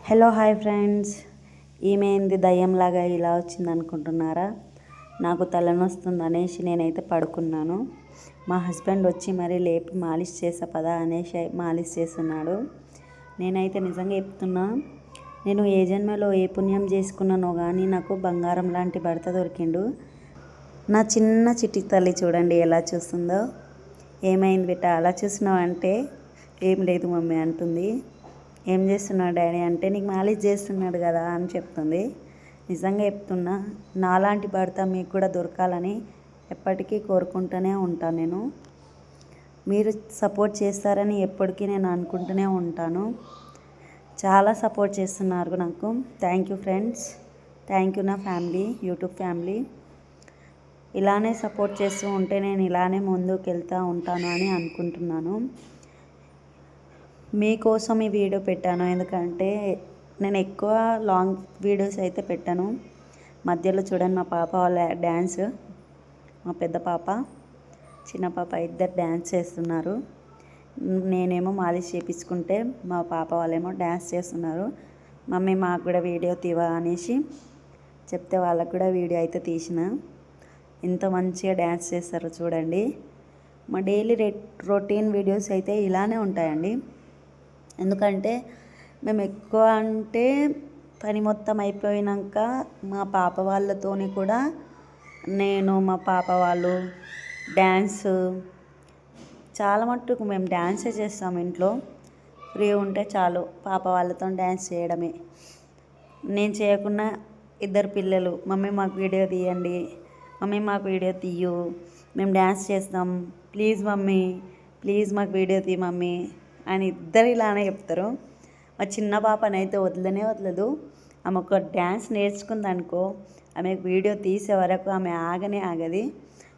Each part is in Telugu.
Hello hi friends. ఈమెంది దయ్యంలాగా ఇలా వచ్చింది అనుకుంటున్నారా? నాకు తలనొస్తుంది అనేసి నేనైతే పడుకున్నాను. మా హస్బెండ్ వచ్చి మరీ లేపి మాలిష్ చేసా పదా అనేసి మాలిష్ చేస్తున్నాడు. నేనైతే నిజంగా చెప్తున్నా, నేను ఏ జన్మలో ఏ పుణ్యం చేసుకున్నానో కానీ నాకు బంగారం లాంటి భర్త దొరికిండు. నా చిన్న చిట్టి తల్లి చూడండి ఎలా చూస్తుందో. ఏమైంది బిడ్డ అలా చూసినావు అంటే, ఏం లేదు మమ్మీ అంటుంది. ఏం చేస్తున్నాడు డాడీ అంటే, నీకు మాలిష్ చేస్తున్నాడు కదా అని చెప్తుంది. నిజంగా చెప్తున్నా, నాలాంటి భర్త మీకు కూడా దొరకాలని ఎప్పటికీ కోరుకుంటూనే ఉంటాను. నేను మీరు సపోర్ట్ చేస్తారని ఎప్పటికీ నేను అనుకుంటూనే ఉంటాను. చాలా సపోర్ట్ చేస్తున్నారు నాకు. Thank you friends, thank you నా ఫ్యామిలీ, యూట్యూబ్ ఫ్యామిలీ. ఇలానే సపోర్ట్ చేస్తూ ఉంటే నేను ఇలానే ముందుకు వెళ్తూ ఉంటాను అని అనుకుంటున్నాను. మీకోసం ఈ వీడియో పెట్టాను, ఎందుకంటే నేను ఎక్కువ లాంగ్ వీడియోస్ అయితే పెట్టాను. మధ్యలో చూడండి మా పాప వాళ్ళ డ్యాన్స్, మా పెద్ద పాప చిన్న పాప ఇద్దరు డ్యాన్స్ చేస్తున్నారు. నేనేమో మాలిష్ చేయించుకుంటే మా పాప వాళ్ళేమో డ్యాన్స్ చేస్తున్నారు. మమ్మీ మాకు కూడా వీడియో తీవా అనేసి చెప్తే వాళ్ళకు కూడా వీడియో అయితే తీసిన. ఎంత మంచిగా డ్యాన్స్ చేస్తారో చూడండి. మా డైలీ రొటీన్ వీడియోస్ అయితే ఇలానే ఉంటాయండి. ఎందుకంటే మేము ఎక్కువ అంటే పని మొత్తం అయిపోయినాక మా పాప వాళ్ళతోని కూడా నేను మా పాప వాళ్ళు డ్యాన్స్ చాలా మట్టుకు మేము డ్యాన్సే చేస్తాం. ఇంట్లో ఫ్రీ ఉంటే చాలు పాప వాళ్ళతో డ్యాన్స్ చేయడమే. నేను చేయకుండా ఇద్దరు పిల్లలు, మమ్మీ మాకు వీడియో తీయండి, మమ్మీ మాకు వీడియో తీయు, మేము డ్యాన్స్ చేస్తాం, ప్లీజ్ మమ్మీ, ప్లీజ్ మాకు వీడియో తీ మమ్మీ అని ఇద్దరు ఇలానే చెప్తారు. మా చిన్న పాపనైతే వదలనే వదలదు. ఆమె ఒక డ్యాన్స్ నేర్చుకుందనుకో, ఆమె వీడియో తీసే వరకు ఆమె ఆగనే ఆగది.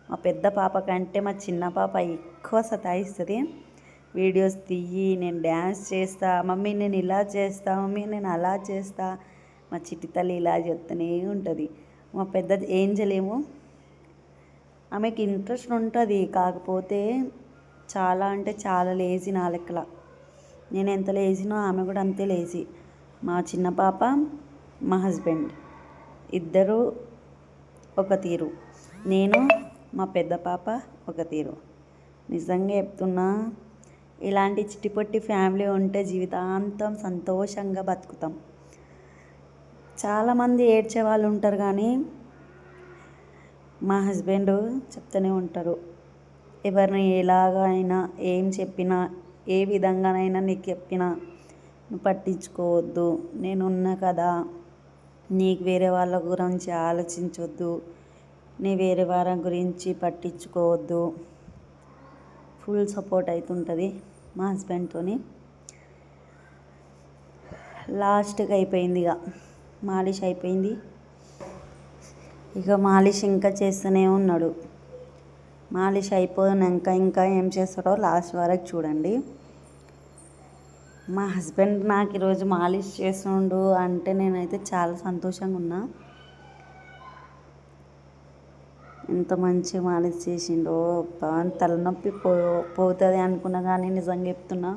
మా పెద్ద పాప కంటే మా చిన్న పాప ఎక్కువ సతాయిస్తుంది. వీడియోస్ తీయి, నేను డ్యాన్స్ చేస్తా మమ్మీ, నేను ఇలా చేస్తా మమ్మీ, నేను అలా చేస్తా. మా చిట్టి తల్లి ఇలా చెప్తూనే ఉంటుంది. మా పెద్ద ఏంజల్ ఏమో ఆమెకి ఇంట్రెస్ట్ ఉంటుంది, కాకపోతే చాలా అంటే చాలా లేజీ నా లెక్కల. నేను ఎంత లేజీనో ఆమె కూడా అంతే లేజీ. మా చిన్న పాప, మా హస్బెండ్ ఇద్దరు ఒక తీరు, నేను మా పెద్ద పాప ఒక తీరు. నిజంగా చెప్తున్నా, ఇలాంటి చిట్టిపొట్టి ఫ్యామిలీ ఉంటే జీవితాంతం సంతోషంగా బతుకుతాం. చాలామంది ఏడ్చే వాళ్ళు ఉంటారు, కానీ మా హస్బెండ్ చెప్తూనే ఉంటారు, ఎవరిని ఎలాగైనా ఏం చెప్పినా ఏ విధంగానైనా నీకు చెప్పినా నువ్వు పట్టించుకోవద్దు, నేనున్నా కదా, నీకు వేరే వాళ్ళ గురించి ఆలోచించవద్దు, నీ వేరే వారి గురించి పట్టించుకోవద్దు. ఫుల్ సపోర్ట్ అవుతుంటుంది మా హస్బెండ్తోని. లాస్ట్గా అయిపోయింది, ఇక మాలిష్ అయిపోయింది. ఇక మాలిష్ ఇంకా చేస్తూనే ఉన్నాడు. మాలిష్ అయిపోయాక ఇంకా ఏం చేస్తాడో లాస్ట్ వరకు చూడండి. మా హస్బెండ్ నాకు ఈరోజు మాలిష్ చేస్తుండు అంటే నేనైతే చాలా సంతోషంగా ఉన్నా. ఎంత మంచిగా మాలిష్ చేసిండో. తలనొప్పి పోతుంది అనుకున్నా, కానీ నిజంగా చెప్తున్నా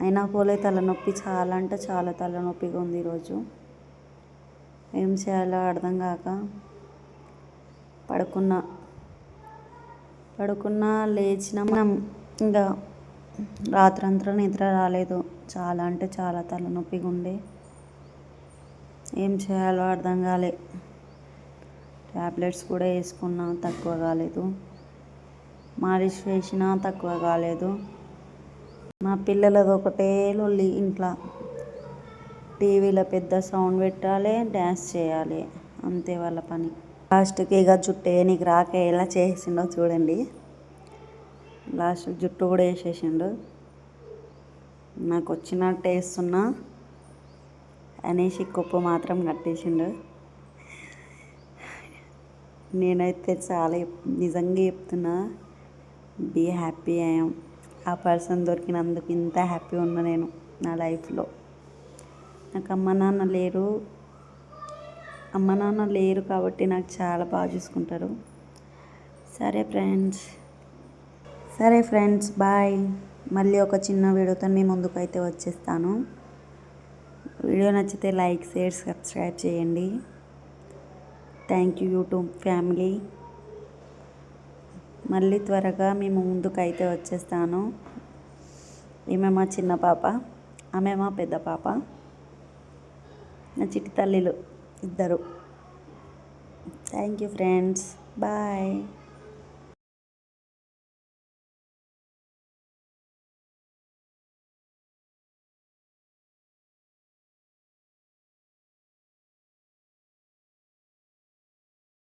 అయినా పోలే. తలనొప్పి చాలా అంటే చాలా తలనొప్పిగా ఉంది ఈరోజు. ఏం చేయాలో అర్థం కాక పడుకున్నా లేచినాం. ఇంకా రాత్రంతా నిద్ర రాలేదు. చాలా అంటే చాలా తలనొప్పిగా ఉండే. ఏం చేయాలో అర్థం కాలే. ట్యాబ్లెట్స్ కూడా వేసుకున్నా, తక్కువ కాలేదు. మాలిష్ వేసినా తక్కువ కాలేదు. మా పిల్లలది ఒకటే లొల్లి ఇంట్లో. టీవీలో పెద్ద సౌండ్ పెట్టాలి, డ్యాన్స్ చేయాలి, అంతే వాళ్ళ పని. లాస్ట్కి ఇక జుట్టు నీకు రాక ఎలా చేసిండో చూడండి. లాస్ట్ జుట్టు కూడా వేసేసిండు. నాకు వచ్చినట్టు వేస్తున్నా అనేసి కొప్పు మాత్రం కట్టేసిండు. నేనైతే చాలా నిజంగా చెప్తున్నా, బీ హ్యాపీ అయ్యాం. ఆ పర్సన్ దొరికినందుకు ఇంత హ్యాపీ ఉన్నా నేను నా లైఫ్లో. నాకు అమ్మ నాన్న లేరు కాబట్టి నాకు చాలా బాగా చూసుకుంటారు. సరే ఫ్రెండ్స్ బాయ్. మళ్ళీ ఒక చిన్న వీడియోతో మీ ముందుకు అయితే వచ్చేస్తాను. వీడియో నచ్చితే లైక్, షేర్, సబ్స్క్రైబ్ చేయండి. Thank you YouTube family. మళ్ళీ త్వరగా మేము ముందుకైతే వచ్చేస్తాను. ఈమె మా చిన్న పాప, ఆమె మా పెద్ద పాప, నా చిట్టి తల్లిలు ఇద్దరు. Thank you friends. బాయ్.